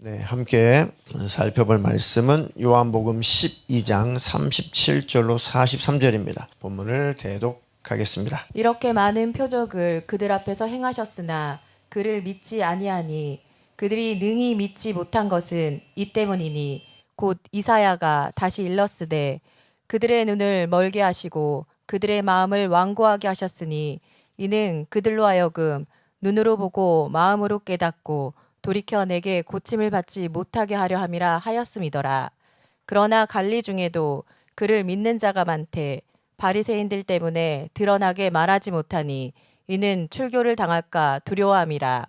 네, 함께 살펴볼 말씀은 요한복음 12장 37절로 43절입니다. 본문을 대독하겠습니다. 이렇게 많은 표적을 그들 앞에서 행하셨으나 그를 믿지 아니하니 그들이 능히 믿지 못한 것은 이 때문이니 곧 이사야가 다시 일렀으되 그들의 눈을 멀게 하시고 그들의 마음을 완고하게 하셨으니 이는 그들로 하여금 눈으로 보고 마음으로 깨닫고 돌이켜 내게 고침을 받지 못하게 하려 함이라 하였음이더라. 그러나 갈리 중에도 그를 믿는 자가 많되 바리새인들 때문에 드러나게 말하지 못하니 이는 출교를 당할까 두려워함이라.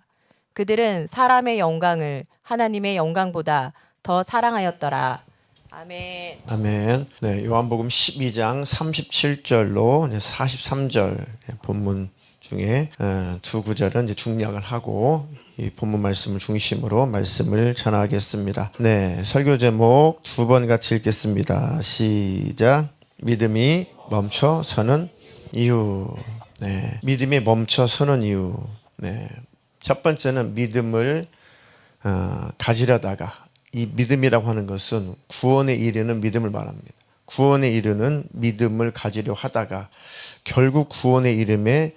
그들은 사람의 영광을 하나님의 영광보다 더 사랑하였더라. 아멘. 아멘. 네, 요한복음 12장 37절로 43절 본문 중에 두 구절은 이제 중략을 하고 이 본문 말씀을 중심으로 말씀을 전하겠습니다. 네, 설교 제목 두 번 같이 읽겠습니다. 시작. 믿음이 멈춰 서는 이유. 네, 믿음이 멈춰 서는 이유. 네, 첫 번째는 믿음을 가지려다가, 이 믿음이라고 하는 것은 구원에 이르는 믿음을 말합니다. 구원에 이르는 믿음을 가지려 하다가 결국 구원에 이르는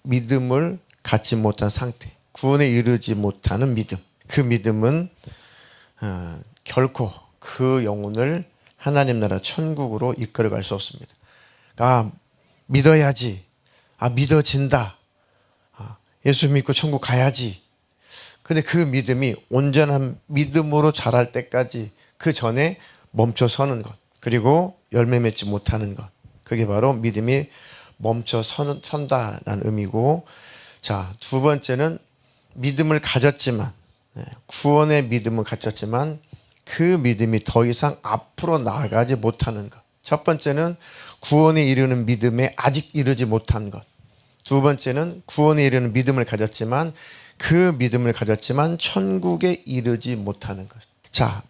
믿음을 갖지 못한 상태, 구원에 이르지 못하는 믿음. 그 믿음은 결코 그 영혼을 하나님 나라 천국으로 이끌어갈 수 없습니다. 믿어야지. 믿어진다. 예수 믿고 천국 가야지. 근데 그 믿음이 온전한 믿음으로 자랄 때까지 그 전에 멈춰 서는 것, 그리고 열매 맺지 못하는 것, 그게 바로 믿음이 멈춰 선다라는 의미고, 자, 두 번째는 믿음을 가졌지만, 구원의 믿음을 가졌지만 그 믿음이 더 이상 앞으로 나아가지 못하는 것. 첫 번째는 구원에 이르는 믿음에 아직 이르지 못한 것. 두 번째는 구원에 이르는 믿음을 가졌지만 그 믿음을 가졌지만 천국에 이르지 못하는 것. 자,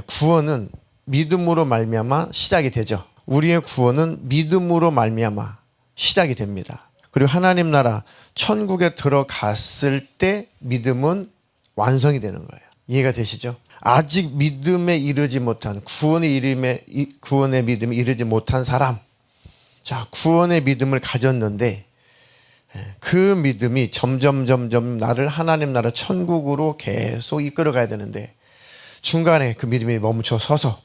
구원은 믿음으로 말미암아 시작이 되죠. 우리의 구원은 믿음으로 말미암아 시작이 됩니다. 그리고 하나님 나라 천국에 들어갔을 때 믿음은 완성이 되는 거예요. 이해가 되시죠? 아직 믿음에 이르지 못한, 구원의 믿음에 이르지 못한 사람, 자, 구원의 믿음을 가졌는데 그 믿음이 점점 나를 하나님 나라 천국으로 계속 이끌어 가야 되는데 중간에 그 믿음이 멈춰 서서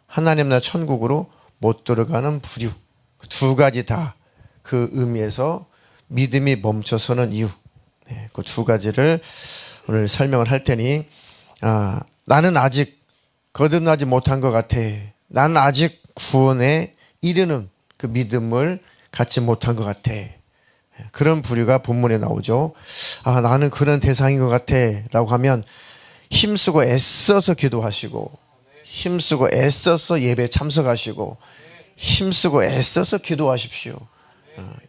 하나님 나라 천국으로 못 들어가는 부류, 두 가지 다 그 의미에서 믿음이 멈춰서는 이유, 그 두 가지를 오늘 설명을 할 테니, 나는 아직 거듭나지 못한 것 같아. 나는 아직 구원에 이르는 그 믿음을 갖지 못한 것 같아. 그런 부류가 본문에 나오죠. 나는 그런 대상인 것 같아 라고 하면 힘쓰고 애써서 기도하시고, 힘쓰고 애써서 예배 참석하시고, 힘쓰고 애써서 기도하십시오.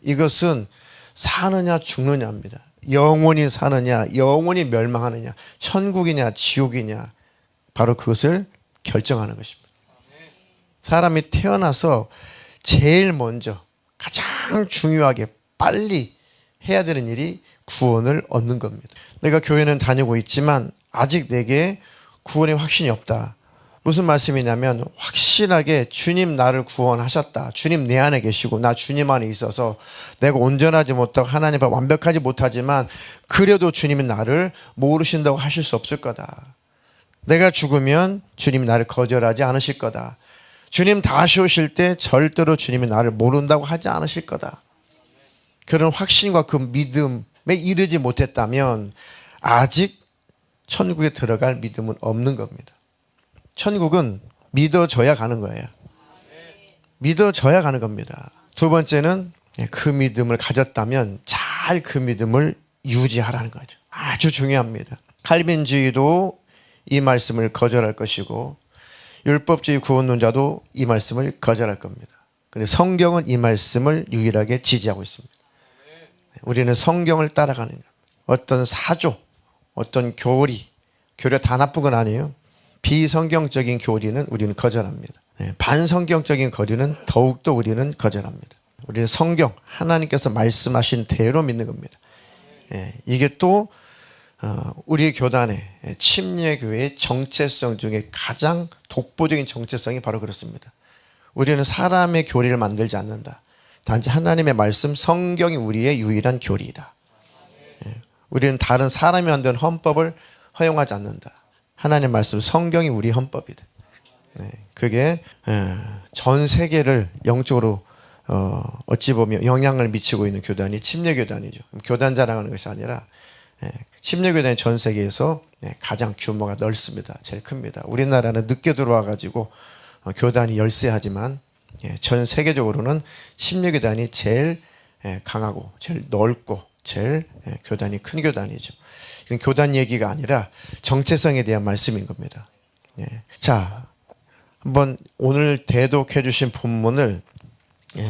이것은 사느냐 죽느냐입니다. 영원히 사느냐 영원히 멸망하느냐, 천국이냐 지옥이냐, 바로 그것을 결정하는 것입니다. 사람이 태어나서 제일 먼저 가장 중요하게 빨리 해야 되는 일이 구원을 얻는 겁니다. 내가 교회는 다니고 있지만 아직 내게 구원의 확신이 없다. 무슨 말씀이냐면, 확실하게 주님 나를 구원하셨다, 주님 내 안에 계시고 나 주님 안에 있어서 내가 온전하지 못하고 하나님 앞에 완벽하지 못하지만 그래도 주님이 나를 모르신다고 하실 수 없을 거다. 내가 죽으면 주님이 나를 거절하지 않으실 거다. 주님 다시 오실 때 절대로 주님이 나를 모른다고 하지 않으실 거다. 그런 확신과 그 믿음에 이르지 못했다면 아직 천국에 들어갈 믿음은 없는 겁니다. 천국은 믿어져야 가는 거예요. 믿어져야 가는 겁니다. 두 번째는 그 믿음을 가졌다면 잘 그 믿음을 유지하라는 거죠. 아주 중요합니다. 칼빈주의도 이 말씀을 거절할 것이고 율법주의 구원론자도 이 말씀을 거절할 겁니다. 그런데 성경은 이 말씀을 유일하게 지지하고 있습니다. 우리는 성경을 따라가는 겁니다. 어떤 사조, 어떤 교리 다 나쁜 건 아니에요. 비성경적인 교리는 우리는 거절합니다. 반성경적인 교리는 더욱더 우리는 거절합니다. 우리는 성경, 하나님께서 말씀하신 대로 믿는 겁니다. 이게 또 우리 교단의 침례교회의 정체성 중에 가장 독보적인 정체성이 바로 그렇습니다. 우리는 사람의 교리를 만들지 않는다. 단지 하나님의 말씀, 성경이 우리의 유일한 교리이다. 우리는 다른 사람이 만든 헌법을 허용하지 않는다. 하나님의 말씀, 성경이 우리 헌법이다. 그게 전 세계를 영적으로 어찌 보면 영향을 미치고 있는 교단이 침례교단이죠. 교단 자랑하는 것이 아니라 침례교단이 전 세계에서 가장 규모가 넓습니다. 제일 큽니다. 우리나라는 늦게 들어와가지고 교단이 열세하지만 전 세계적으로는 침례교단이 제일 강하고 제일 넓고 제일 교단이 큰 교단이죠. 이건 교단 얘기가 아니라 정체성에 대한 말씀인 겁니다. 자, 한번 오늘 대독해 주신 본문을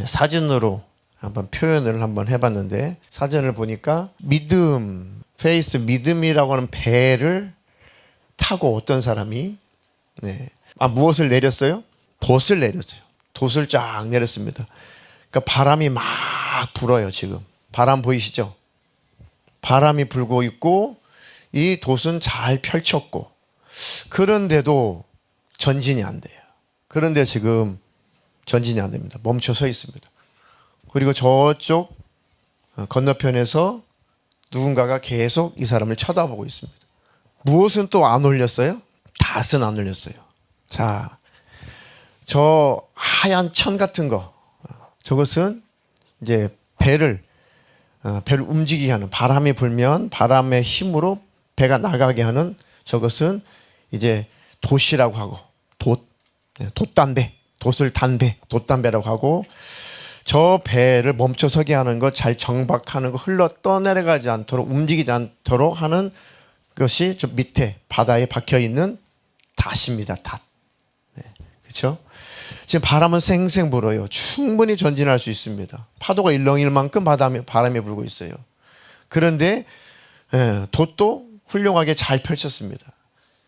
사진으로 한번 표현을 한번 해봤는데, 사진을 보니까 믿음, 페이스, 믿음이라고 하는 배를 타고 어떤 사람이 무엇을 내렸어요? 돛을 내렸어요. 돛을 쫙 내렸습니다. 그러니까 바람이 막 불어요. 지금 바람 보이시죠? 바람이 불고 있고 이 돛은 잘 펼쳤고, 그런데도 전진이 안 돼요. 그런데 지금 전진이 안 됩니다. 멈춰 서 있습니다. 그리고 저쪽 건너편에서 누군가가 계속 이 사람을 쳐다보고 있습니다. 무엇은 또 안 올렸어요? 닷은 안 올렸어요. 자, 저 하얀 천 같은 거, 저것은 이제 배를 움직이게 하는, 바람이 불면 바람의 힘으로 배가 나가게 하는, 저것은 이제 돛이라고 하고, 돛담배, 돛을 단배, 돛담배라고 하고, 저 배를 멈춰서게 하는 것, 잘 정박하는 것, 흘러 떠내려가지 않도록, 움직이지 않도록 하는 것이 저 밑에 바다에 박혀 있는 닷입니다. 닷. 그렇죠? 지금 바람은 쌩쌩 불어요. 충분히 전진할 수 있습니다. 파도가 일렁일만큼 바람이 불고 있어요. 그런데 돛도 훌륭하게 잘 펼쳤습니다.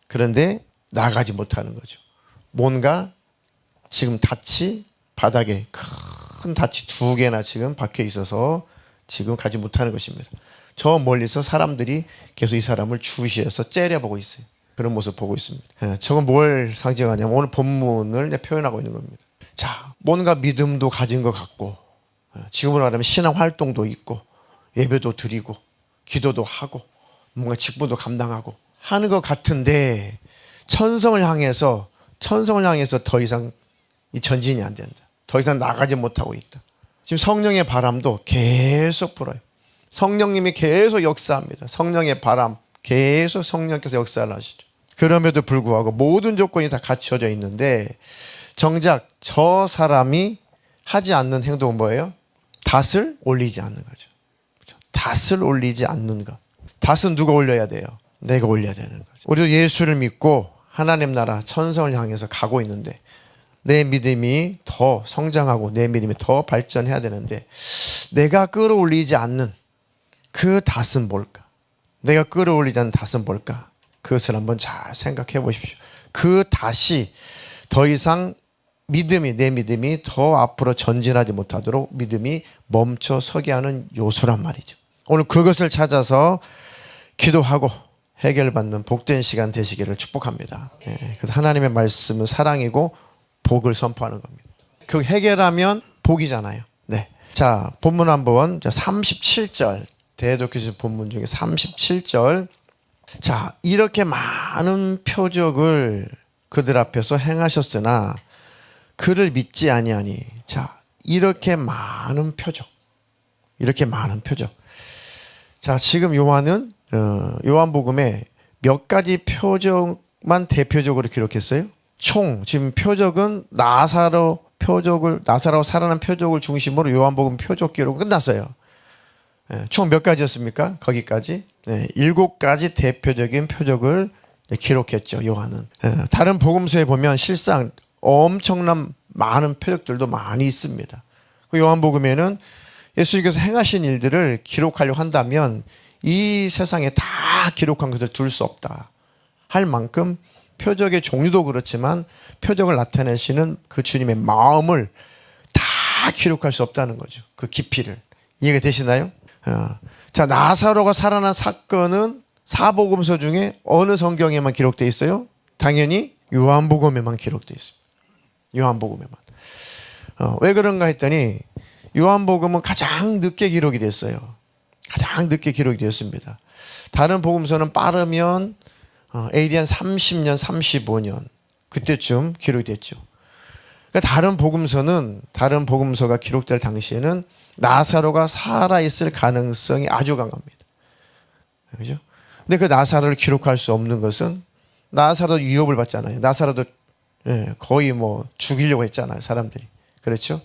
그런데 나가지 못하는 거죠. 뭔가 지금 닷이 바닥에 큰 닷이 2개나 지금 박혀 있어서 지금 가지 못하는 것입니다. 저 멀리서 사람들이 계속 이 사람을 주시해서 째려보고 있어요. 그런 모습 보고 있습니다. 저건 뭘 상징하냐면 오늘 본문을 표현하고 있는 겁니다. 자, 뭔가 믿음도 가진 것 같고, 지금으로 말하면 신앙 활동도 있고, 예배도 드리고, 기도도 하고, 뭔가 직분도 감당하고 하는 것 같은데, 천성을 향해서 더 이상 이 전진이 안 된다. 더 이상 나가지 못하고 있다. 지금 성령의 바람도 계속 불어요. 성령님이 계속 역사합니다. 성령의 바람, 계속 성령께서 역사를 하시죠. 그럼에도 불구하고 모든 조건이 다 갖춰져 있는데, 정작 저 사람이 하지 않는 행동은 뭐예요? 닷을 올리지 않는 거죠. 그렇죠? 닷을 올리지 않는 것. 닷은 누가 올려야 돼요? 내가 올려야 되는 거죠. 우리도 예수를 믿고 하나님 나라 천성을 향해서 가고 있는데, 내 믿음이 더 성장하고 내 믿음이 더 발전해야 되는데, 내가 끌어올리지 않는 그 닷은 뭘까? 내가 끌어올리지 않는 닷은 뭘까? 그것을 한번 잘 생각해 보십시오. 그 닷이 더 이상 내 믿음이 더 앞으로 전진하지 못하도록 믿음이 멈춰 서게 하는 요소란 말이죠. 오늘 그것을 찾아서 기도하고 해결받는 복된 시간 되시기를 축복합니다. 그래서 하나님의 말씀은 사랑이고 복을 선포하는 겁니다. 그 해결하면 복이잖아요. 네. 자, 본문 한번 37절, 대독해주신 본문 중에 37절. 자, 이렇게 많은 표적을 그들 앞에서 행하셨으나 그를 믿지 아니하니. 자, 이렇게 많은 표적. 자, 지금 요한은 요한복음에 몇 가지 표적만 대표적으로 기록했어요. 총 지금 표적은 나사로 살아난 표적을 중심으로 요한복음 표적 기록은 끝났어요. 총 몇 가지였습니까? 거기까지 7가지 대표적인 표적을 기록했죠. 요한은. 다른 복음서에 보면 실상 엄청난 많은 표적들도 많이 있습니다. 요한복음에는 예수님께서 행하신 일들을 기록하려고 한다면 이 세상에 다 기록한 것을 둘 수 없다 할 만큼, 표적의 종류도 그렇지만 표적을 나타내시는 그 주님의 마음을 다 기록할 수 없다는 거죠. 그 깊이를. 이해가 되시나요? 자, 나사로가 살아난 사건은 사복음서 중에 어느 성경에만 기록되어 있어요? 당연히 요한복음에만 기록되어 있습니다. 요한복음에만. 왜 그런가 했더니 요한복음은 가장 늦게 기록이 됐어요. 가장 늦게 기록이 되었습니다. 다른 복음서는 빠르면 AD 한 30년, 35년 그때쯤 기록이 됐죠. 그러니까 다른 복음서가 기록될 당시에는 나사로가 살아있을 가능성이 아주 강합니다. 그죠? 근데 그 나사로를 기록할 수 없는 것은 나사로도 위협을 받잖아요. 나사로도 거의 뭐 죽이려고 했잖아요. 사람들이. 그렇죠?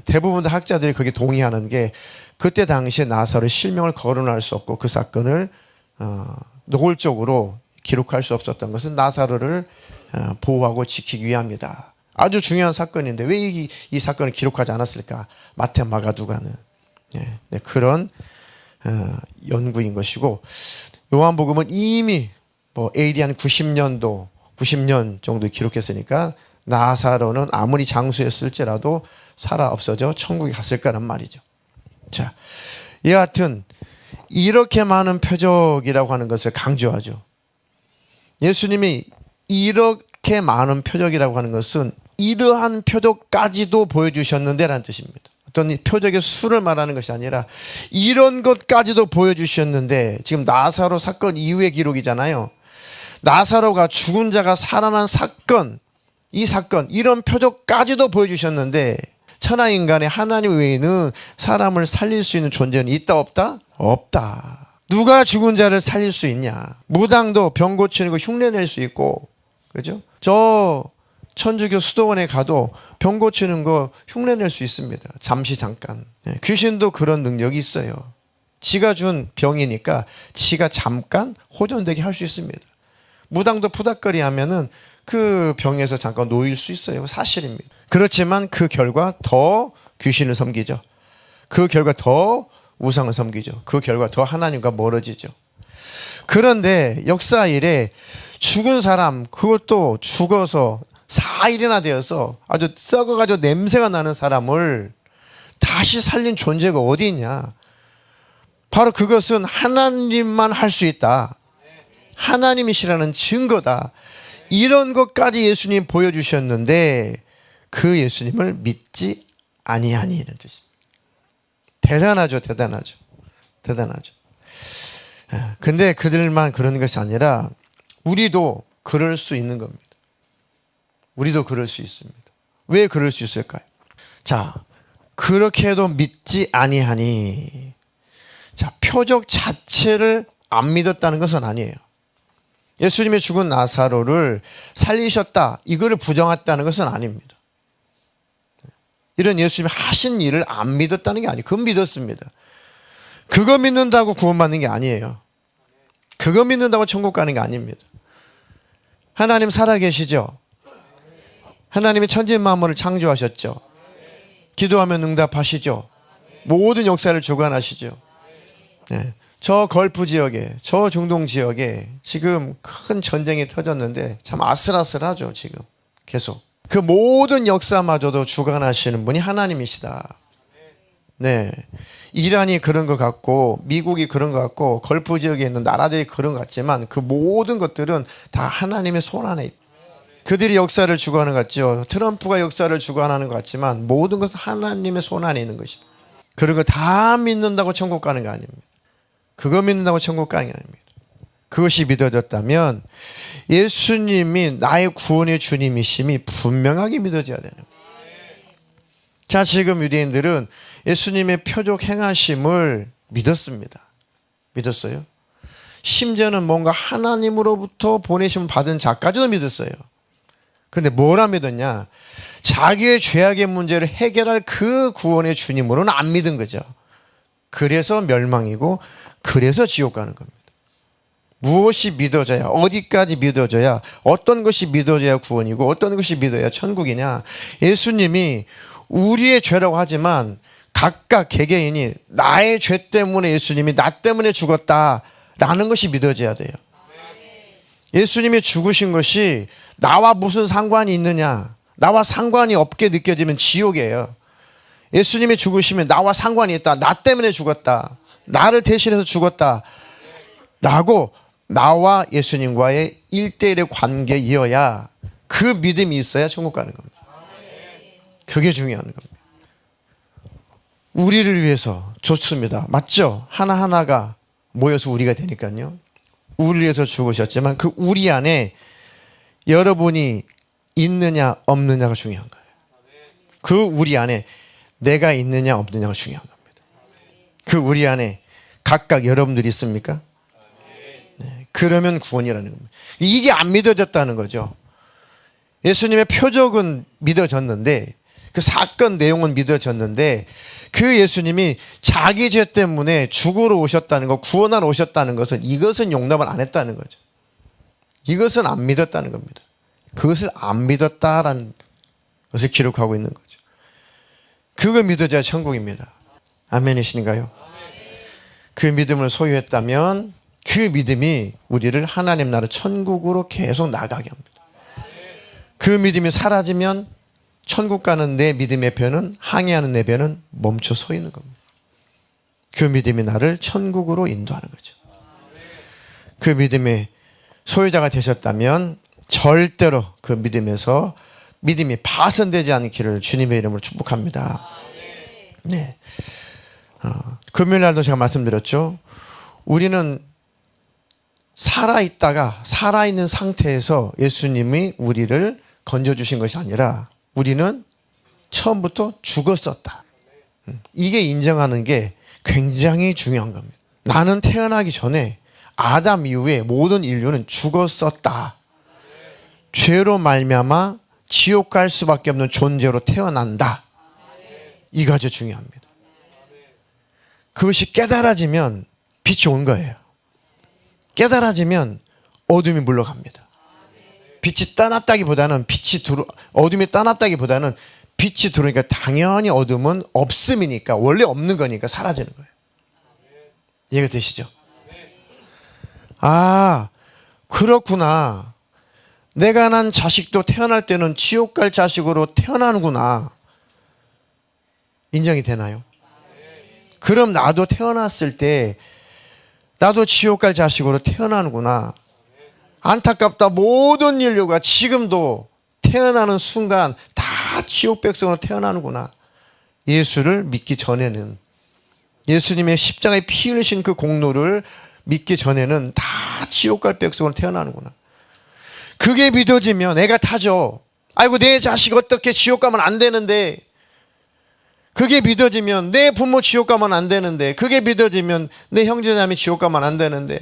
대부분 다 학자들이 거기에 동의하는 게 그때 당시에 나사로의 실명을 거론할 수 없고 그 사건을 노골적으로 기록할 수 없었던 것은 나사로를 보호하고 지키기 위함이다. 아주 중요한 사건인데 왜 이 사건을 기록하지 않았을까? 마태, 마가, 누가는 그런 연구인 것이고 요한복음은 이미 뭐 AD 한 90년 정도 기록했으니까 나사로는 아무리 장수였을지라도 살아 없어져 천국에 갔을 거란 말이죠. 자, 여하튼 이렇게 많은 표적이라고 하는 것을 강조하죠. 예수님이 이렇게 많은 표적이라고 하는 것은 이러한 표적까지도 보여주셨는데 라는 뜻입니다. 어떤 표적의 수를 말하는 것이 아니라 이런 것까지도 보여주셨는데 지금 나사로 사건 이후의 기록이잖아요. 나사로가 죽은 자가 살아난 사건, 이 사건 이런 표적까지도 보여주셨는데 천하인간의 하나님 외에는 사람을 살릴 수 있는 존재는 있다 없다? 없다. 누가 죽은 자를 살릴 수 있냐? 무당도 병 고치는 거 흉내낼 수 있고, 그죠? 저 천주교 수도원에 가도 병 고치는 거 흉내낼 수 있습니다. 잠시 잠깐. 귀신도 그런 능력이 있어요. 지가 준 병이니까 지가 잠깐 호전되게 할 수 있습니다. 무당도 푸닥거리 하면은 그 병에서 잠깐 놓일 수 있어요. 사실입니다. 그렇지만 그 결과 더 귀신을 섬기죠. 그 결과 더 우상을 섬기죠. 그 결과 더 하나님과 멀어지죠. 그런데 역사 일에 죽은 사람, 그것도 죽어서 4일이나 되어서 아주 썩어가지고 냄새가 나는 사람을 다시 살린 존재가 어디 있냐? 바로 그것은 하나님만 할 수 있다. 하나님이시라는 증거다. 이런 것까지 예수님 보여주셨는데 그 예수님을 믿지 아니하니 이런 뜻입니다. 대단하죠. 대단하죠. 대단하죠. 근데 그들만 그런 것이 아니라 우리도 그럴 수 있는 겁니다. 우리도 그럴 수 있습니다. 왜 그럴 수 있을까요? 자, 그렇게 해도 믿지 아니하니. 자, 표적 자체를 안 믿었다는 것은 아니에요. 예수님이 죽은 나사로를 살리셨다, 이거를 부정했다는 것은 아닙니다. 이런 예수님이 하신 일을 안 믿었다는 게 아니에요. 그건 믿었습니다. 그거 믿는다고 구원받는 게 아니에요. 그거 믿는다고 천국 가는 게 아닙니다. 하나님 살아계시죠? 하나님이 천지 만물을 창조하셨죠? 기도하면 응답하시죠? 모든 역사를 주관하시죠? 네. 저 걸프 지역에, 저 중동 지역에 지금 큰 전쟁이 터졌는데 참 아슬아슬하죠, 지금. 계속. 그 모든 역사마저도 주관하시는 분이 하나님이시다. 네. 이란이 그런 것 같고, 미국이 그런 것 같고, 걸프 지역에 있는 나라들이 그런 것 같지만 그 모든 것들은 다 하나님의 손 안에 있다. 그들이 역사를 주관하는 것 같죠. 트럼프가 역사를 주관하는 것 같지만 모든 것은 하나님의 손 안에 있는 것이다. 그런 거 다 믿는다고 천국 가는 거 아닙니다. 그거 믿는다고 천국 가는 게 아닙니다. 그것이 믿어졌다면 예수님이 나의 구원의 주님이심이 분명하게 믿어져야 되는 거예요. 자, 지금 유대인들은 예수님의 표적 행하심을 믿었습니다. 믿었어요. 심지어는 뭔가 하나님으로부터 보내심을 받은 자까지도 믿었어요. 그런데 뭐라 믿었냐? 자기의 죄악의 문제를 해결할 그 구원의 주님으로는 안 믿은 거죠. 그래서 멸망이고 그래서 지옥 가는 겁니다. 무엇이 믿어져야, 어디까지 믿어져야, 어떤 것이 믿어져야 구원이고 어떤 것이 믿어야 천국이냐? 예수님이 우리의 죄라고 하지만 각각 개개인이 나의 죄 때문에 예수님이 나 때문에 죽었다라는 것이 믿어져야 돼요. 예수님이 죽으신 것이 나와 무슨 상관이 있느냐? 나와 상관이 없게 느껴지면 지옥이에요. 예수님이 죽으시면 나와 상관이 있다. 나 때문에 죽었다. 나를 대신해서 죽었다. 라고 나와 예수님과의 1대1의 관계이어야 그 믿음이 있어야 천국 가는 겁니다. 그게 중요한 겁니다. 우리를 위해서 좋습니다. 맞죠? 하나하나가 모여서 우리가 되니까요. 우리를 위해서 죽으셨지만 그 우리 안에 여러분이 있느냐 없느냐가 중요한 거예요. 그 우리 안에 내가 있느냐 없느냐가 중요한 겁니다. 그 우리 안에 각각 여러분들이 있습니까? 네, 그러면 구원이라는 겁니다. 이게 안 믿어졌다는 거죠. 예수님의 표적은 믿어졌는데 그 사건 내용은 믿어졌는데 그 예수님이 자기 죄 때문에 죽으러 오셨다는 것, 구원하러 오셨다는 것은 이것은 용납을 안 했다는 거죠. 이것은 안 믿었다는 겁니다. 그것을 안 믿었다라는 것을 기록하고 있는 거죠. 그거 믿어져야 천국입니다. 아멘이신가요? 그 믿음을 소유했다면 그 믿음이 우리를 하나님 나라 천국으로 계속 나가게 합니다. 그 믿음이 사라지면 천국 가는 내 믿음의 배는, 항해하는 내 배는 멈춰 서 있는 겁니다. 그 믿음이 나를 천국으로 인도하는 거죠. 그 믿음의 소유자가 되셨다면 절대로 그 믿음에서 믿음이 파손되지 않기를 주님의 이름으로 축복합니다. 네. 금요일 날도 제가 말씀드렸죠. 우리는 살아있다가 살아있는 상태에서 예수님이 우리를 건져주신 것이 아니라 우리는 처음부터 죽었었다. 이게 인정하는 게 굉장히 중요한 겁니다. 나는 태어나기 전에 아담 이후에 모든 인류는 죽었었다. 죄로 말미암아 지옥 갈 수밖에 없는 존재로 태어난다. 이거 아주 중요합니다. 그것이 깨달아지면 빛이 온 거예요. 깨달아지면 어둠이 물러갑니다. 빛이 떠났다기보다는 어둠이 떠났다기보다는 빛이 들어오니까 당연히 어둠은 없음이니까, 원래 없는 거니까 사라지는 거예요. 이해가 되시죠? 아, 그렇구나. 내가 난 자식도 태어날 때는 지옥 갈 자식으로 태어나는구나. 인정이 되나요? 그럼 나도 태어났을 때 나도 지옥 갈 자식으로 태어나는구나. 안타깝다. 모든 인류가 지금도 태어나는 순간 다 지옥 백성으로 태어나는구나. 예수를 믿기 전에는, 예수님의 십자가에 피 흘리신 그 공로를 믿기 전에는 다 지옥 갈 백성으로 태어나는구나. 그게 믿어지면 애가 타죠. 아이고, 내 자식 어떻게 지옥 가면 안 되는데. 그게 믿어지면 내 부모 지옥 가면 안 되는데. 그게 믿어지면 내 형제자매 지옥 가면 안 되는데.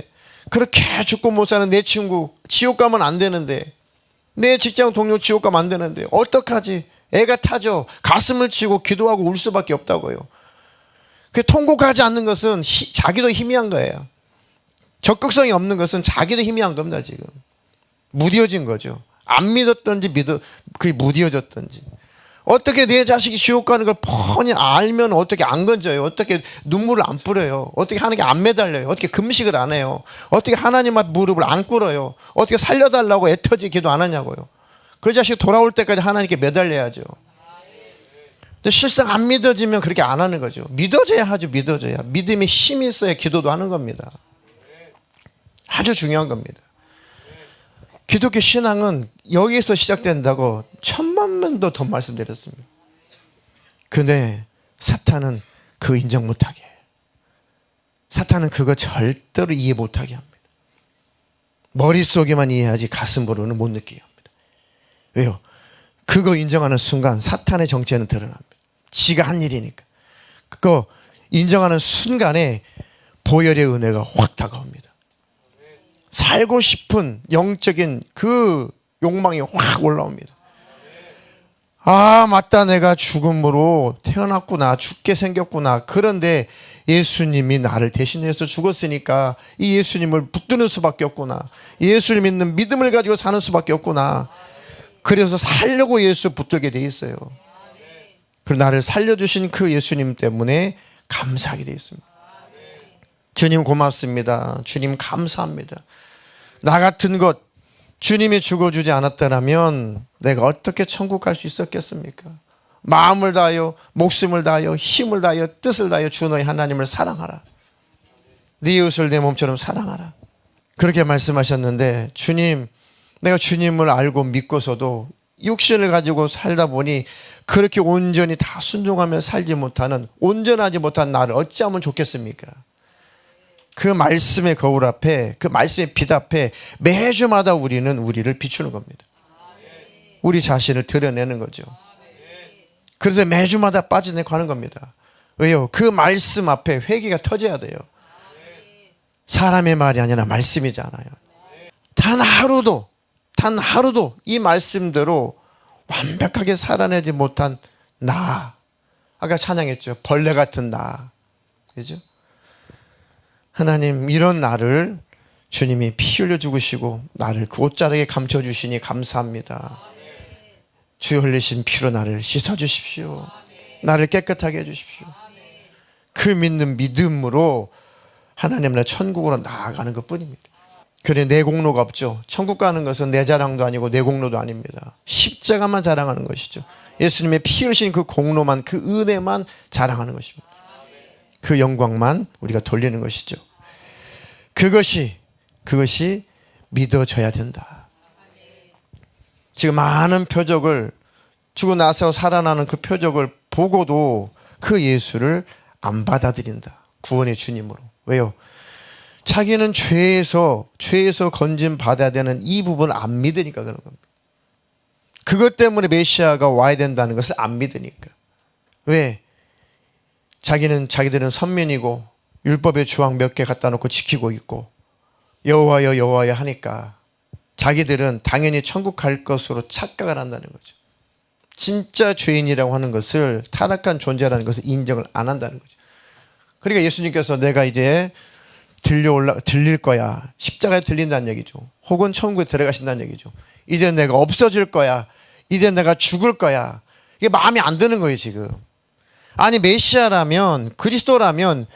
그렇게 죽고 못 사는 내 친구 지옥 가면 안 되는데. 내 직장 동료 지옥 가면 안 되는데. 어떡하지? 애가 타죠. 가슴을 치고 기도하고 울 수밖에 없다고요. 그 통곡하지 않는 것은 자기도 희미한 거예요. 적극성이 없는 것은 자기도 희미한 겁니다. 지금 무뎌진 거죠. 안 믿었던지 그게 무뎌졌던지. 어떻게 내 자식이 지옥 가는 걸 뻔히 알면 어떻게 안 건져요? 어떻게 눈물을 안 뿌려요? 어떻게 하나님께 안 매달려요? 어떻게 금식을 안 해요? 어떻게 하나님 앞 무릎을 안 꿇어요? 어떻게 살려달라고 애터지 기도 안 하냐고요? 그 자식 돌아올 때까지 하나님께 매달려야죠. 근데 실상 안 믿어지면 그렇게 안 하는 거죠. 믿어져야 하죠. 믿어져야. 믿음에 힘이 있어야 기도도 하는 겁니다. 아주 중요한 겁니다. 기독교 신앙은 여기에서 시작된다고 1000만 번 더 말씀드렸습니다. 근데 사탄은 그거 인정 못하게 해요. 사탄은 그거 절대로 이해 못하게 합니다. 머릿속에만 이해하지 가슴으로는 못 느끼게 합니다. 왜요? 그거 인정하는 순간 사탄의 정체는 드러납니다. 지가 한 일이니까. 그거 인정하는 순간에 보혈의 은혜가 확 다가옵니다. 살고 싶은 영적인 그 욕망이 확 올라옵니다. 아, 맞다. 내가 죽음으로 태어났구나. 죽게 생겼구나. 그런데 예수님이 나를 대신해서 죽었으니까 이 예수님을 붙드는 수밖에 없구나. 예수를 믿는 믿음을 가지고 사는 수밖에 없구나. 그래서 살려고 예수 붙들게 돼 있어요. 그리고 나를 살려주신 그 예수님 때문에 감사하게 돼 있습니다. 주님 고맙습니다. 주님 감사합니다. 나 같은 것 주님이 죽어주지 않았더라면 내가 어떻게 천국 갈 수 있었겠습니까? 마음을 다하여 목숨을 다하여 힘을 다하여 뜻을 다하여 주 너희 하나님을 사랑하라. 네 이웃을 내 몸처럼 사랑하라. 그렇게 말씀하셨는데, 주님, 내가 주님을 알고 믿고서도 육신을 가지고 살다 보니 그렇게 온전히 다 순종하며 살지 못하는, 온전하지 못한 나를 어찌하면 좋겠습니까? 그 말씀의 거울 앞에, 그 말씀의 빛 앞에 매주마다 우리는 우리를 비추는 겁니다. 우리 자신을 드러내는 거죠. 그래서 매주마다 빠져내고 하는 겁니다. 왜요? 그 말씀 앞에 회개가 터져야 돼요. 사람의 말이 아니라 말씀이잖아요. 단 하루도 이 말씀대로 완벽하게 살아내지 못한 나, 아까 찬양했죠. 벌레 같은 나, 그죠? 하나님, 이런 나를 주님이 피 흘려 죽으시고 나를 그 옷자락에 감춰주시니 감사합니다. 주 흘리신 피로 나를 씻어주십시오. 나를 깨끗하게 해주십시오. 그 믿는 믿음으로 하나님 나라 천국으로 나아가는 것뿐입니다. 그래, 내 공로가 없죠. 천국 가는 것은 내 자랑도 아니고 내 공로도 아닙니다. 십자가만 자랑하는 것이죠. 예수님의 피 흘리신 그 공로만, 그 은혜만 자랑하는 것입니다. 그 영광만 우리가 돌리는 것이죠. 그것이 믿어져야 된다. 지금 많은 표적을, 죽고 나서 살아나는 그 표적을 보고도 그 예수를 안 받아들인다. 구원의 주님으로. 왜요? 자기는 죄에서 건진 받아야 되는 이 부분을 안 믿으니까 그런 겁니다. 그것 때문에 메시아가 와야 된다는 것을 안 믿으니까. 왜? 자기들은 선민이고 율법의 조항 몇 개 갖다 놓고 지키고 있고 여호와여 여호와여 하니까 자기들은 당연히 천국 갈 것으로 착각을 한다는 거죠. 진짜 죄인이라고 하는 것을, 타락한 존재라는 것을 인정을 안 한다는 거죠. 그러니까 예수님께서 내가 이제 들릴 거야. 십자가에 들린다는 얘기죠. 혹은 천국에 들어가신다는 얘기죠. 이제 내가 없어질 거야. 이제 내가 죽을 거야. 이게 마음에 안 드는 거예요, 지금. 아니, 메시아라면, 그리스도라면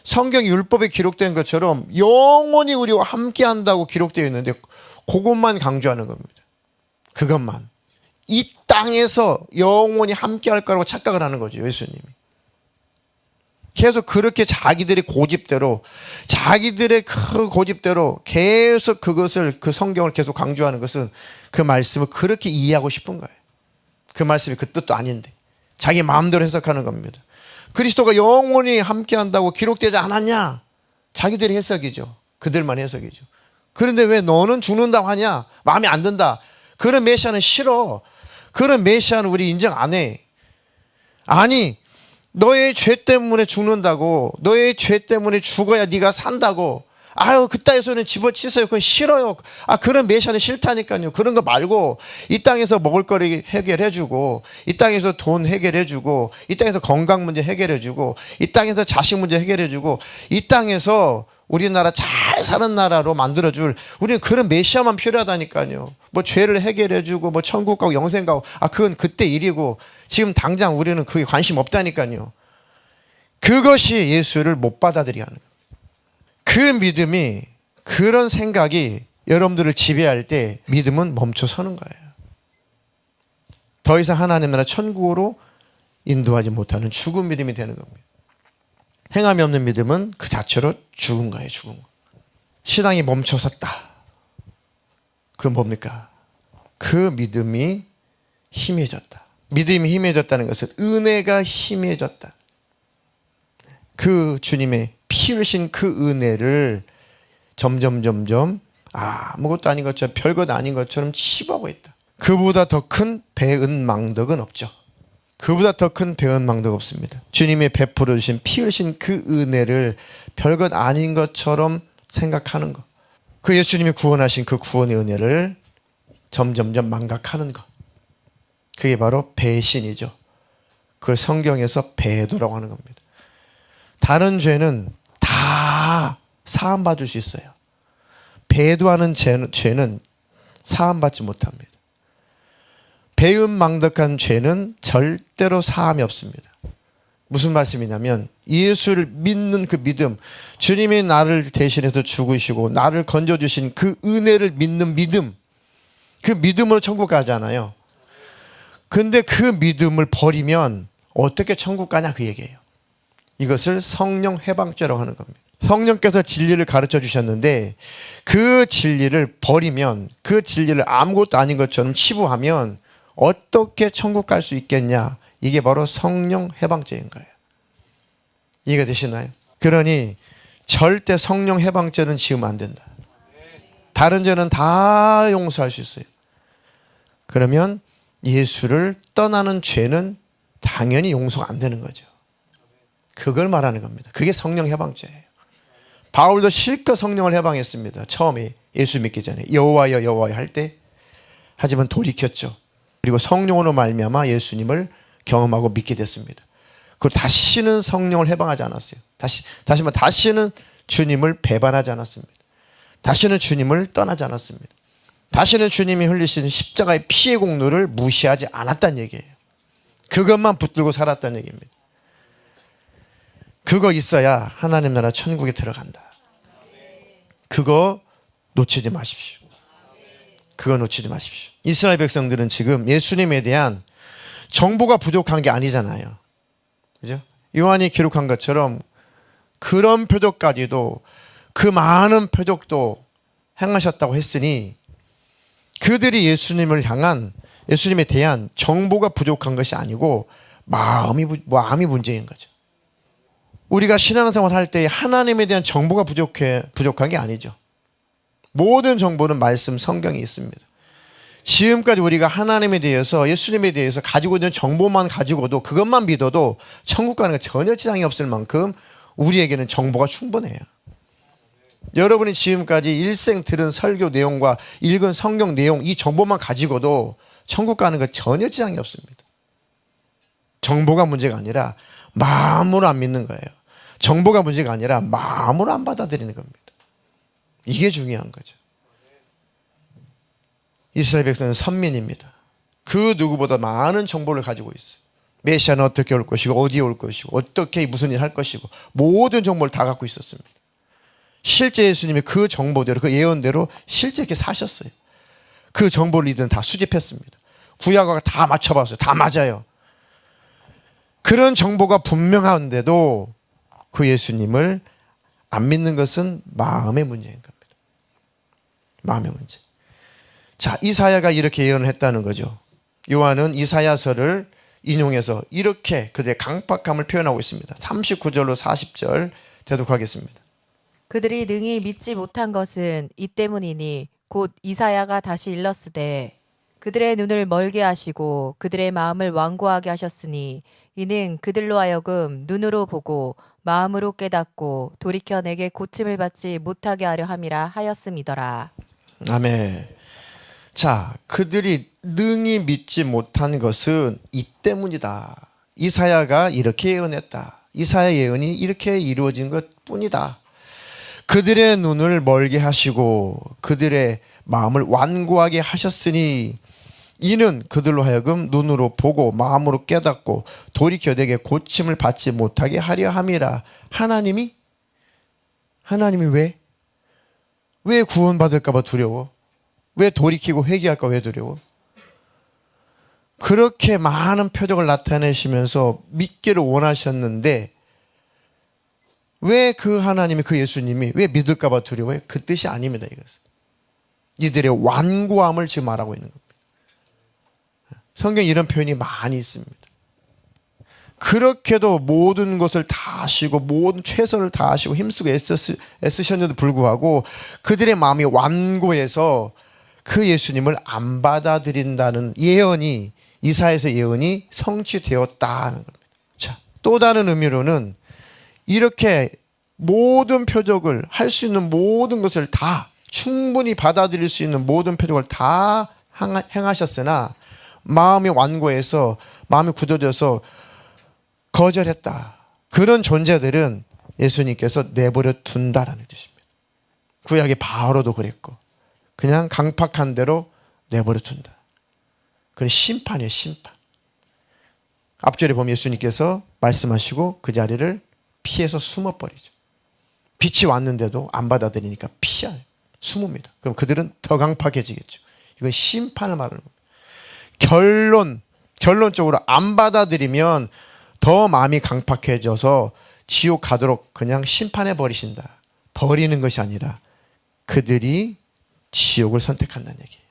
성경 율법에 기록된 것처럼 영원히 우리와 함께 한다고 기록되어 있는데 그것만 강조하는 겁니다. 그것만. 이 땅에서 영원히 함께 할 거라고 착각을 하는 거죠, 예수님이. 계속 그렇게 자기들의 고집대로 계속 그것을, 그 성경을 계속 강조하는 것은 그 말씀을 그렇게 이해하고 싶은 거예요. 그 말씀이 그 뜻도 아닌데 자기 마음대로 해석하는 겁니다. 그리스도가 영원히 함께 한다고 기록되지 않았냐? 자기들의 해석이죠. 그들만 해석이죠. 그런데 왜 너는 죽는다고 하냐? 마음에 안 든다. 그런 메시아는 싫어. 그런 메시아는 우리 인정 안 해. 아니, 너의 죄 때문에 죽는다고, 너의 죄 때문에 죽어야 네가 산다고, 아유 그따위 소리는 집어치세요. 그건 싫어요. 그런 메시아는 싫다니까요. 그런 거 말고 이 땅에서 먹을거리 해결해주고, 이 땅에서 돈 해결해주고, 이 땅에서 건강 문제 해결해주고, 이 땅에서 자식 문제 해결해주고, 이 땅에서 우리나라 잘 사는 나라로 만들어줄, 우리는 그런 메시아만 필요하다니까요. 뭐 죄를 해결해주고 뭐 천국 가고 영생 가고, 그건 그때 일이고 지금 당장 우리는 그게 관심 없다니까요. 그것이 예수를 못 받아들이게 하는 거예요. 그 믿음이, 그런 생각이 여러분들을 지배할 때 믿음은 멈춰 서는 거예요. 더 이상 하나님 나라 천국으로 인도하지 못하는 죽은 믿음이 되는 겁니다. 행함이 없는 믿음은 그 자체로 죽은 거예요. 죽은 거. 신앙이 멈춰 섰다. 그건 뭡니까? 그 믿음이 희미해졌다. 믿음이 희미해졌다는 것은 은혜가 희미해졌다. 그 주님의 피 흘리신 그 은혜를 점점 아무것도 아닌 것처럼, 별것 아닌 것처럼 치부하고 있다. 그보다 더 큰 배은망덕은 없죠. 그보다 더 큰 배은망덕 없습니다. 주님이 베풀어 주신 피 흘리신 그 은혜를 별것 아닌 것처럼 생각하는 것, 그 예수님이 구원하신 그 구원의 은혜를 점점점 망각하는 것, 그게 바로 배신이죠. 그걸 성경에서 배도라고 하는 겁니다. 다른 죄는 다 사함받을 수 있어요. 배도하는 죄는 사함받지 못합니다. 배은망덕한 죄는 절대로 사함이 없습니다. 무슨 말씀이냐면, 예수를 믿는 그 믿음, 주님이 나를 대신해서 죽으시고 나를 건져주신 그 은혜를 믿는 믿음, 그 믿음으로 천국 가잖아요. 근데 그 믿음을 버리면 어떻게 천국 가냐, 그 얘기예요. 이것을 성령 해방죄라고 하는 겁니다. 성령께서 진리를 가르쳐 주셨는데 그 진리를 버리면, 그 진리를 아무것도 아닌 것처럼 치부하면 어떻게 천국 갈 수 있겠냐. 이게 바로 성령 해방죄인 거예요. 이해가 되시나요? 그러니 절대 성령 해방죄는 지으면 안 된다. 다른 죄는 다 용서할 수 있어요. 그러면 예수를 떠나는 죄는 당연히 용서가 안 되는 거죠. 그걸 말하는 겁니다. 그게 성령 해방죄예요. 바울도 실컷 성령을 해방했습니다. 처음에 예수 믿기 전에 여호와여 여호와여 할 때. 하지만 돌이켰죠. 그리고 성령으로 말미암아 예수님을 경험하고 믿게 됐습니다. 그리고 다시는 성령을 해방하지 않았어요. 다시는 주님을 배반하지 않았습니다. 다시는 주님을 떠나지 않았습니다. 다시는 주님이 흘리신 십자가의 피의 공로를 무시하지 않았다는 얘기예요. 그것만 붙들고 살았다는 얘기입니다. 그거 있어야 하나님 나라 천국에 들어간다. 그거 놓치지 마십시오. 그거 놓치지 마십시오. 이스라엘 백성들은 지금 예수님에 대한 정보가 부족한 게 아니잖아요. 그죠? 요한이 기록한 것처럼 그런 표적까지도, 그 많은 표적도 행하셨다고 했으니 그들이 예수님에 대한 정보가 부족한 것이 아니고 마음이 문제인 거죠. 우리가 신앙생활 할 때 하나님에 대한 정보가 부족한 게 아니죠. 모든 정보는 말씀, 성경이 있습니다. 지금까지 우리가 하나님에 대해서, 예수님에 대해서 가지고 있는 정보만 가지고도, 그것만 믿어도 천국 가는 거 전혀 지장이 없을 만큼 우리에게는 정보가 충분해요. 여러분이 지금까지 일생 들은 설교 내용과 읽은 성경 내용, 이 정보만 가지고도 천국 가는 거 전혀 지장이 없습니다. 정보가 문제가 아니라 마음으로 안 믿는 거예요. 정보가 문제가 아니라 마음으로 안 받아들이는 겁니다. 이게 중요한 거죠. 이스라엘 백성은 선민입니다. 그 누구보다 많은 정보를 가지고 있어요. 메시아는 어떻게 올 것이고, 어디에 올 것이고, 어떻게 무슨 일 할 것이고, 모든 정보를 다 갖고 있었습니다. 실제 예수님이 그 정보대로, 그 예언대로 실제 이렇게 사셨어요. 그 정보를 이들은 다 수집했습니다. 구약과 다 맞춰봤어요. 다 맞아요. 그런 정보가 분명한데도 그 예수님을 안 믿는 것은 마음의 문제인 겁니다. 마음의 문제. 자, 이사야가 이렇게 예언을 했다는 거죠. 요한은 이사야서를 인용해서 이렇게 그들의 강팍함을 표현하고 있습니다. 39절로 40절 대독하겠습니다. 그들이 능히 믿지 못한 것은 이 때문이니 곧 이사야가 다시 일렀으되 그들의 눈을 멀게 하시고 그들의 마음을 완고하게 하셨으니 이는 그들로 하여금 눈으로 보고 마음으로 깨닫고 돌이켜 내게 고침을 받지 못하게 하려 함이라 하였음이더라. 아멘. 자, 그들이 능히 믿지 못한 것은 이 때문이다. 이사야가 이렇게 예언했다. 이사야 예언이 이렇게 이루어진 것뿐이다. 그들의 눈을 멀게 하시고 그들의 마음을 완고하게 하셨으니 이는 그들로 하여금 눈으로 보고 마음으로 깨닫고 돌이켜 내게 고침을 받지 못하게 하려 함이라. 하나님이 왜? 왜 구원받을까 봐 두려워? 왜 돌이키고 회개할까 왜 두려워? 그렇게 많은 표적을 나타내시면서 믿기를 원하셨는데 왜 그 하나님이, 그 예수님이 왜 믿을까 봐 두려워해? 그 뜻이 아닙니다. 이것은 이들의 완고함을 지금 말하고 있는 겁니다. 성경에 이런 표현이 많이 있습니다. 그렇게도 모든 것을 다 하시고 모든 최선을 다하시고 힘쓰고 애쓰셨는데도 불구하고 그들의 마음이 완고해서 그 예수님을 안 받아들인다는 예언이, 이사야서 예언이 성취되었다는 겁니다. 자, 또 다른 의미로는 이렇게 모든 표적을 할 수 있는 모든 것을 다 충분히 받아들일 수 있는 모든 표적을 다 행하셨으나 마음이 완고해서, 마음이 굳어져서 거절했다. 그런 존재들은 예수님께서 내버려 둔다라는 뜻입니다. 구약의 바로도 그랬고 그냥 강팍한 대로 내버려 둔다. 그건 심판이에요, 심판. 앞절에 보면 예수님께서 말씀하시고 그 자리를 피해서 숨어버리죠. 빛이 왔는데도 안 받아들이니까 피해요. 숨습니다. 그럼 그들은 더 강팍해지겠죠. 이건 심판을 말하는 겁니다. 결론적으로 안 받아들이면 더 마음이 강팍해져서 지옥 가도록 그냥 심판해 버리신다. 버리는 것이 아니라 그들이 지옥을 선택한다는 얘기예요.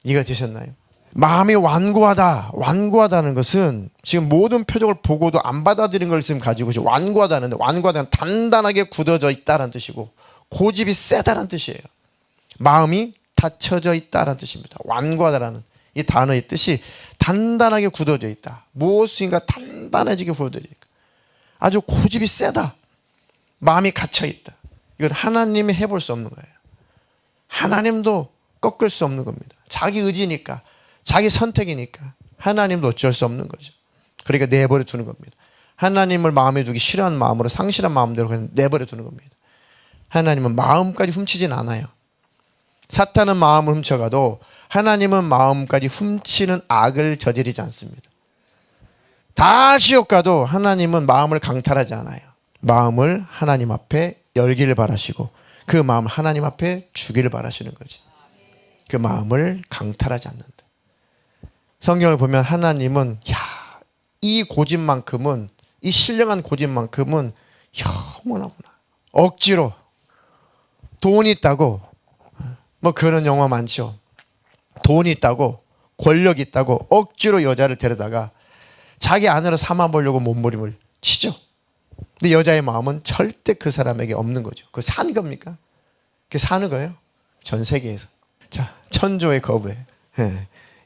이해가 되셨나요? 마음이 완고하다는 것은 지금 모든 표적을 보고도 안 받아들인 걸 지금 가지고 완고하다는데, 완고하다는 단단하게 굳어져 있다는 뜻이고 고집이 세다는 뜻이에요. 마음이 닫혀져 있다는 뜻입니다. 완고하다라는 이 단어의 뜻이 단단하게 굳어져 있다. 무엇인가 단단해지게 굳어져 있다. 아주 고집이 세다. 마음이 갇혀 있다. 이건 하나님이 해볼 수 없는 거예요. 하나님도 꺾을 수 없는 겁니다. 자기 의지니까, 자기 선택이니까 하나님도 어쩔 수 없는 거죠. 그러니까 내버려 두는 겁니다. 하나님을 마음에 두기 싫어하는 마음으로 상실한 마음대로 그냥 내버려 두는 겁니다. 하나님은 마음까지 훔치진 않아요. 사탄은 마음을 훔쳐가도 하나님은 마음까지 훔치는 악을 저지르지 않습니다. 다 지옥 가도 하나님은 마음을 강탈하지 않아요. 마음을 하나님 앞에 열기를 바라시고 그 마음을 하나님 앞에 주기를 바라시는 거지. 그 마음을 강탈하지 않는다. 성경을 보면 하나님은 이 고집만큼은, 이 신령한 고집만큼은 영원하구나. 억지로 돈이 있다고, 뭐 그런 영화 많죠. 돈이 있다고, 권력이 있다고 억지로 여자를 데려다가 자기 아내로 삼아보려고 몸부림을 치죠. 근데 여자의 마음은 절대 그 사람에게 없는 거죠. 그거 산 겁니까? 그게 사는 거예요. 전 세계에서. 자, 천조의 거부에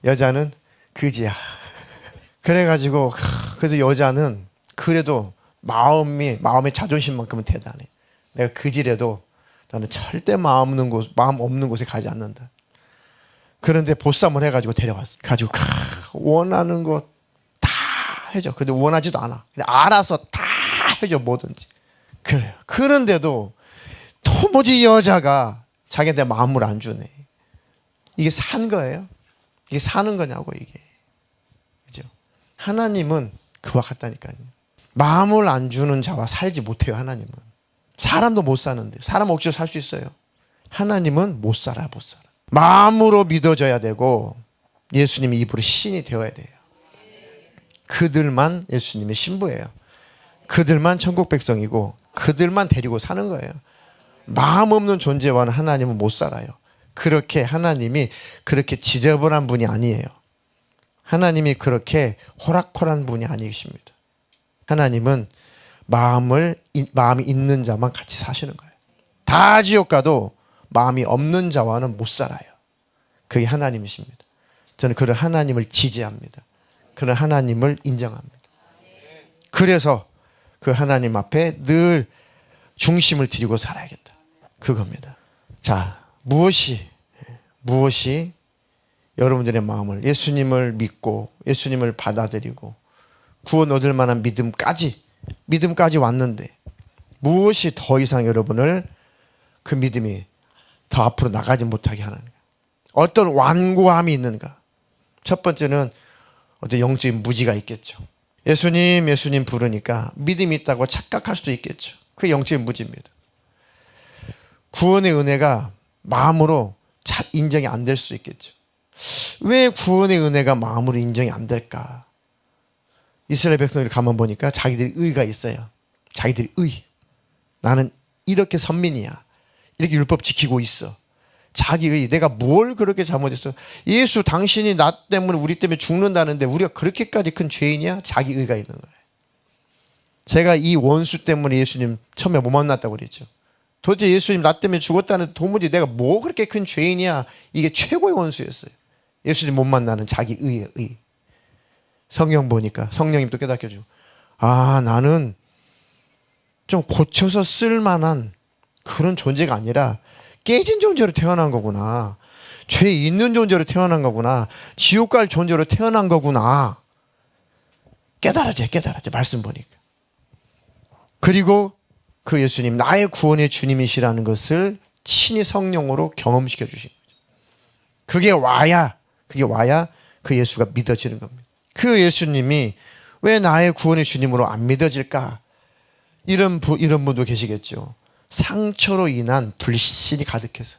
여자는 그지야. 그래가지고 그래도 여자는 그래도 마음의 자존심만큼은 대단해. 내가 그지래도 나는 절대 마음 없는 곳에 가지 않는다. 그런데 보쌈을 해가지고 데려왔어. 가지고 원하는 것 다 해줘. 근데 원하지도 않아. 그냥 알아서 다 해줘, 뭐든지. 그래요. 그런데도 도무지 여자가 자기한테 마음을 안 주네. 이게 산 거예요? 이게 사는 거냐고, 이게. 그죠? 하나님은 그와 같다니까요. 마음을 안 주는 자와 살지 못해요, 하나님은. 사람도 못 사는데. 사람 억지로 살 수 있어요. 하나님은 못 살아. 마음으로 믿어져야 되고 예수님이 입으로 신이 되어야 돼요. 그들만 예수님의 신부예요. 그들만 천국 백성이고 그들만 데리고 사는 거예요. 마음 없는 존재와는 하나님은 못 살아요. 그렇게 하나님이 그렇게 지저분한 분이 아니에요. 하나님이 그렇게 호락호락한 분이 아니십니다. 하나님은 마음이 있는 자만 같이 사시는 거예요. 다 지옥 가도 마음이 없는 자와는 못 살아요. 그게 하나님이십니다. 저는 그런 하나님을 지지합니다. 그런 하나님을 인정합니다. 그래서 그 하나님 앞에 늘 중심을 드리고 살아야겠다. 그겁니다. 자, 무엇이 여러분들의 마음을, 예수님을 믿고 예수님을 받아들이고 구원 얻을 만한 믿음까지 왔는데 무엇이 더 이상 여러분을 그 믿음이 더 앞으로 나가지 못하게 하는가? 어떤 완고함이 있는가? 첫 번째는 어떤 영적인 무지가 있겠죠. 예수님 부르니까 믿음이 있다고 착각할 수도 있겠죠. 그게 영적인 무지입니다. 구원의 은혜가 마음으로 잘 인정이 안 될 수 있겠죠. 왜 구원의 은혜가 마음으로 인정이 안 될까? 이스라엘 백성들이 가만 보니까 자기들이 의가 있어요. 자기들이 나는 이렇게 선민이야. 이렇게 율법 지키고 있어. 자기의, 내가 뭘 그렇게 잘못했어? 예수 당신이 나 때문에 우리 때문에 죽는다는데 우리가 그렇게까지 큰 죄인이야? 자기 의가 있는 거예요. 제가 이 원수 때문에 예수님 처음에 못 만났다고 그랬죠. 도대체 예수님 나 때문에 죽었다는데 도무지 내가 뭐 그렇게 큰 죄인이야? 이게 최고의 원수였어요. 예수님 못 만나는 자기 의의 의. 성경 보니까 성령님 또 깨닫게 해주고, 나는 좀 고쳐서 쓸만한 그런 존재가 아니라 깨진 존재로 태어난 거구나. 죄 있는 존재로 태어난 거구나. 지옥 갈 존재로 태어난 거구나. 깨달아져 말씀 보니까. 그리고 그 예수님, 나의 구원의 주님이시라는 것을 친히 성령으로 경험시켜 주신 거죠. 그게 와야 그 예수가 믿어지는 겁니다. 그 예수님이 왜 나의 구원의 주님으로 안 믿어질까? 이런 분도 계시겠죠. 상처로 인한 불신이 가득해서,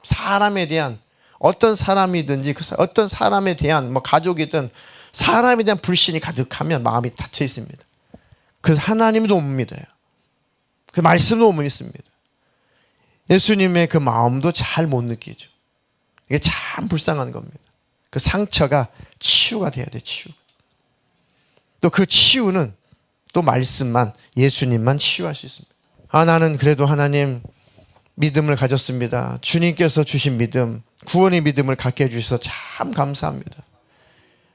사람에 대한, 어떤 사람이든지 어떤 사람에 대한, 뭐 가족이든 사람에 대한 불신이 가득하면 마음이 닫혀 있습니다. 그래서 하나님도 못 믿어요. 그 말씀도 못 믿습니다. 예수님의 그 마음도 잘 못 느끼죠. 이게 참 불쌍한 겁니다. 그 상처가 치유가 돼야 돼, 치유. 또 그 치유는 또 말씀만, 예수님만 치유할 수 있습니다. 나는 그래도 하나님 믿음을 가졌습니다. 주님께서 주신 믿음, 구원의 믿음을 갖게 해주셔서 참 감사합니다.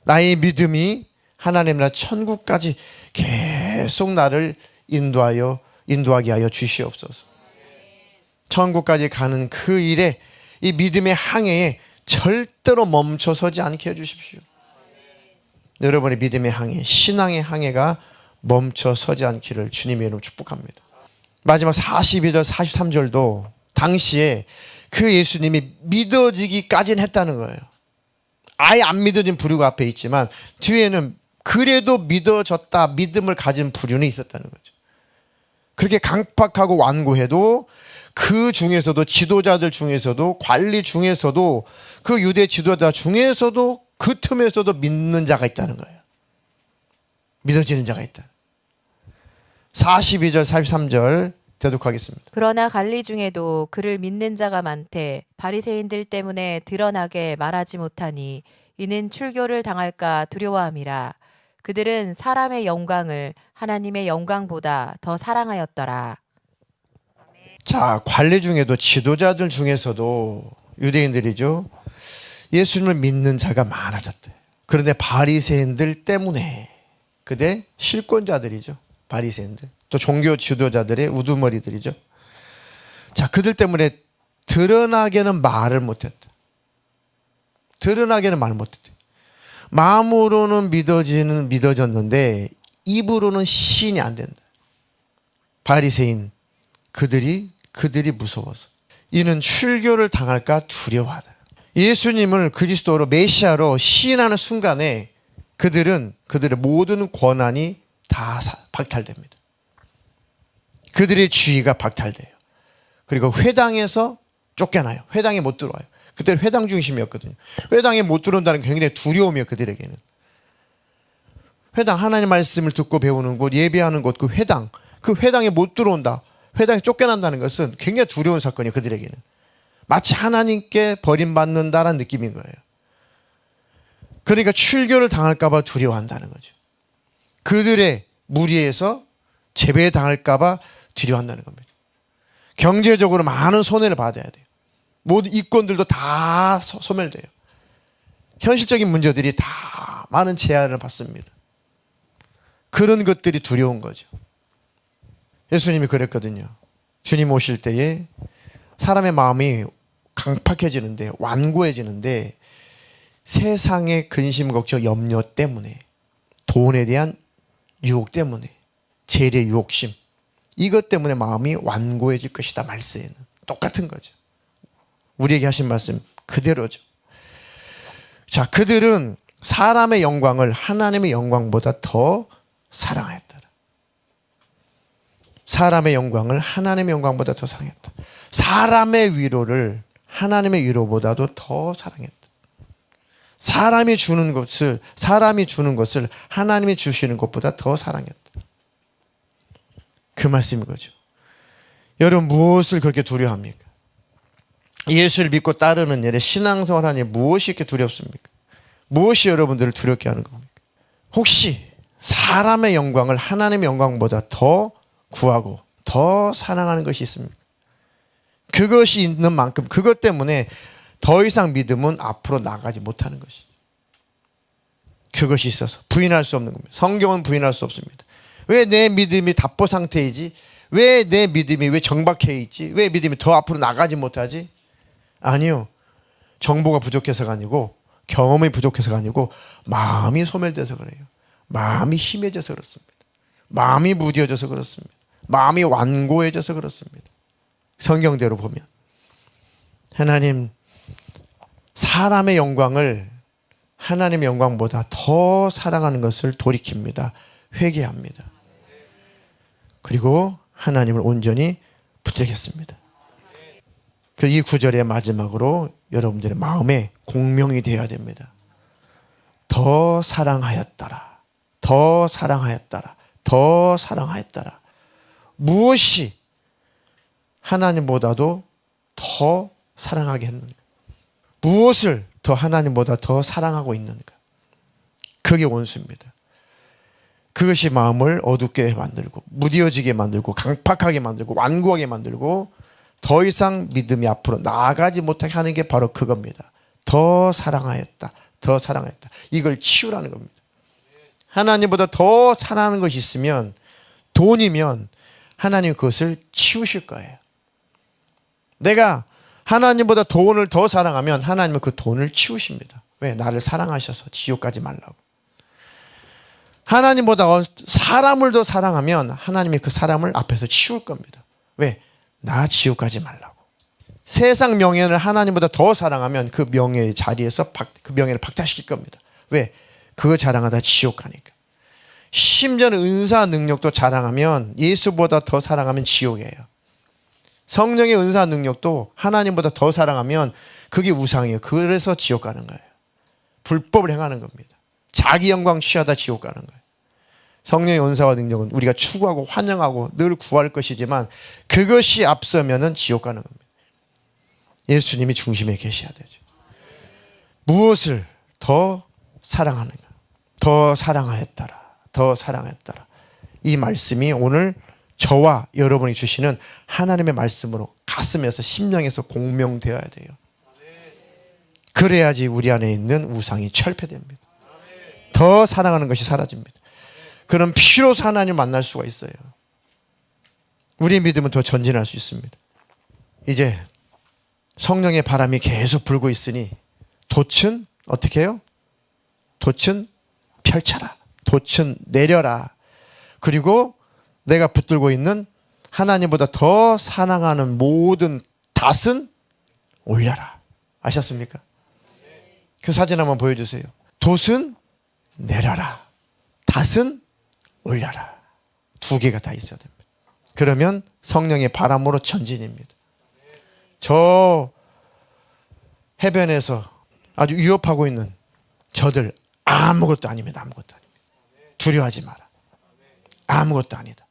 나의 믿음이 하나님 나라 천국까지 계속 나를 인도하게 하여 주시옵소서. 천국까지 가는 그 일에, 이 믿음의 항해에 절대로 멈춰서지 않게 해주십시오. 여러분의 믿음의 항해, 신앙의 항해가 멈춰서지 않기를 주님의 이름으로 축복합니다. 마지막 42절 43절도 당시에 그 예수님이 믿어지기까지는 했다는 거예요. 아예 안 믿어진 부류가 앞에 있지만 뒤에는 그래도 믿어졌다, 믿음을 가진 부류는 있었다는 거죠. 그렇게 강팍하고 완고해도 그 중에서도, 지도자들 중에서도, 관리 중에서도, 그 유대 지도자 중에서도, 그 틈에서도 믿는 자가 있다는 거예요. 믿어지는 자가 있다. 42절 43절 대독하겠습니다. 그러나 관리 중에도 그를 믿는 자가 많되 바리새인들 때문에 드러나게 말하지 못하니 이는 출교를 당할까 두려워함이라. 그들은 사람의 영광을 하나님의 영광보다 더 사랑하였더라. 자, 관리 중에도, 지도자들 중에서도, 유대인들이죠, 예수님을 믿는 자가 많아졌대. 그런데 바리새인들 때문에, 그대 실권자들이죠, 바리새인들, 또 종교 지도자들의 우두머리들이죠. 자, 그들 때문에 드러나게는 말을 못했다. 드러나게는 말을 못했다. 마음으로는 믿어졌는데 입으로는 시인이 안 된다. 바리새인 그들이 무서워서. 이는 출교를 당할까 두려워하다. 예수님을 그리스도로, 메시아로 시인하는 순간에 그들의 모든 권한이 다 박탈됩니다. 그들의 지위가 박탈돼요. 그리고 회당에서 쫓겨나요. 회당에 못 들어와요. 그때 회당 중심이었거든요. 회당에 못 들어온다는 게 굉장히 두려움이에요, 그들에게는. 회당, 하나님 말씀을 듣고 배우는 곳, 예배하는 곳, 그 회당에 못 들어온다, 회당에 쫓겨난다는 것은 굉장히 두려운 사건이에요, 그들에게는. 마치 하나님께 버림받는다라는 느낌인 거예요. 그러니까 출교를 당할까 봐 두려워한다는 거죠. 그들의 무리에서 제배당할까 봐 두려워한다는 겁니다. 경제적으로 많은 손해를 받아야 돼요. 모든 이권들도 다 소멸돼요. 현실적인 문제들이 다 많은 제한을 받습니다. 그런 것들이 두려운 거죠. 예수님이 그랬거든요. 주님 오실 때에 사람의 마음이 강팍해지는데, 완고해지는데, 세상의 근심, 걱정, 염려 때문에, 돈에 대한 유혹 때문에, 재물의 유혹심, 이것 때문에 마음이 완고해질 것이다. 말세에는 똑같은 거죠. 우리에게 하신 말씀 그대로죠. 자, 그들은 사람의 영광을 하나님의 영광보다 더 사랑하였더라. 사람의 영광을 하나님의 영광보다 더 사랑했다. 사람의 위로를 하나님의 위로보다도 더 사랑했다. 사람이 주는 것을 하나님이 주시는 것보다 더 사랑했다. 그 말씀인 거죠. 여러분, 무엇을 그렇게 두려워합니까? 예수를 믿고 따르는 일에, 신앙생활 하는 일에 무엇이 이렇게 두렵습니까? 무엇이 여러분들을 두렵게 하는 겁니까? 혹시 사람의 영광을 하나님의 영광보다 더 구하고 더 사랑하는 것이 있습니까? 그것이 있는 만큼, 그것 때문에 더 이상 믿음은 앞으로 나가지 못하는 것이죠. 그것이 있어서 부인할 수 없는 겁니다. 성경은 부인할 수 없습니다. 왜 내 믿음이 답보 상태이지? 왜 내 믿음이 왜 정박해 있지? 왜 믿음이 더 앞으로 나가지 못하지? 아니요. 정보가 부족해서가 아니고, 경험이 부족해서가 아니고, 마음이 소멸돼서 그래요. 마음이 힘해져서 그렇습니다. 마음이 무뎌져서 그렇습니다. 마음이 완고해져서 그렇습니다. 성경대로 보면 하나님, 사람의 영광을 하나님의 영광보다 더 사랑하는 것을 돌이킵니다. 회개합니다. 그리고 하나님을 온전히 붙들겠습니다. 이 구절의 마지막으로 여러분들의 마음에 공명이 되어야 됩니다. 더 사랑하였더라. 더 사랑하였더라. 더 사랑하였더라. 무엇이 하나님보다도 더 사랑하게 했는가? 무엇을 더 하나님보다 더 사랑하고 있는가? 그게 원수입니다. 그것이 마음을 어둡게 만들고 무뎌지게 만들고 강팍하게 만들고 완고하게 만들고 더 이상 믿음이 앞으로 나아가지 못하게 하는 게 바로 그겁니다. 더 사랑하였다. 더 사랑하였다. 이걸 치우라는 겁니다. 하나님보다 더 사랑하는 것이 있으면 돈이면 하나님 그것을 치우실 거예요. 내가 하나님보다 돈을 더 사랑하면 하나님은 그 돈을 치우십니다. 왜? 나를 사랑하셔서 지옥 가지 말라고. 하나님보다 사람을 더 사랑하면 하나님이 그 사람을 앞에서 치울 겁니다. 왜? 나 지옥 가지 말라고. 세상 명예를 하나님보다 더 사랑하면 그 명예의 자리에서 그 명예를 박탈시킬 겁니다. 왜? 그거 자랑하다 지옥 가니까. 심지어는 은사 능력도 자랑하면 예수보다 더 사랑하면 지옥이에요. 성령의 은사 능력도 하나님보다 더 사랑하면 그게 우상이에요. 그래서 지옥 가는 거예요. 불법을 행하는 겁니다. 자기 영광 취하다 지옥 가는 거예요. 성령의 은사와 능력은 우리가 추구하고 환영하고 늘 구할 것이지만 그것이 앞서면은 지옥 가는 겁니다. 예수님이 중심에 계셔야 되죠. 무엇을 더 사랑하는가? 더 사랑하였더라. 더 사랑하였더라. 이 말씀이 오늘 저와 여러분이 주시는 하나님의 말씀으로 가슴에서 심령에서 공명되어야 돼요. 그래야지 우리 안에 있는 우상이 철폐됩니다. 더 사랑하는 것이 사라집니다. 그럼 피로서 하나님을 만날 수가 있어요. 우리의 믿음은 더 전진할 수 있습니다. 이제 성령의 바람이 계속 불고 있으니 돛은 어떻게 해요? 돛은 펼쳐라. 돛은 내려라. 그리고 내가 붙들고 있는 하나님보다 더 사랑하는 모든 닷은 올려라. 아셨습니까? 그 사진 한번 보여주세요. 돛은 내려라. 닷은 올려라. 두 개가 다 있어야 됩니다. 그러면 성령의 바람으로 전진입니다. 저 해변에서 아주 위협하고 있는 저들 아무것도 아닙니다. 아무것도 아닙니다. 두려워하지 마라. 아무것도 아니다.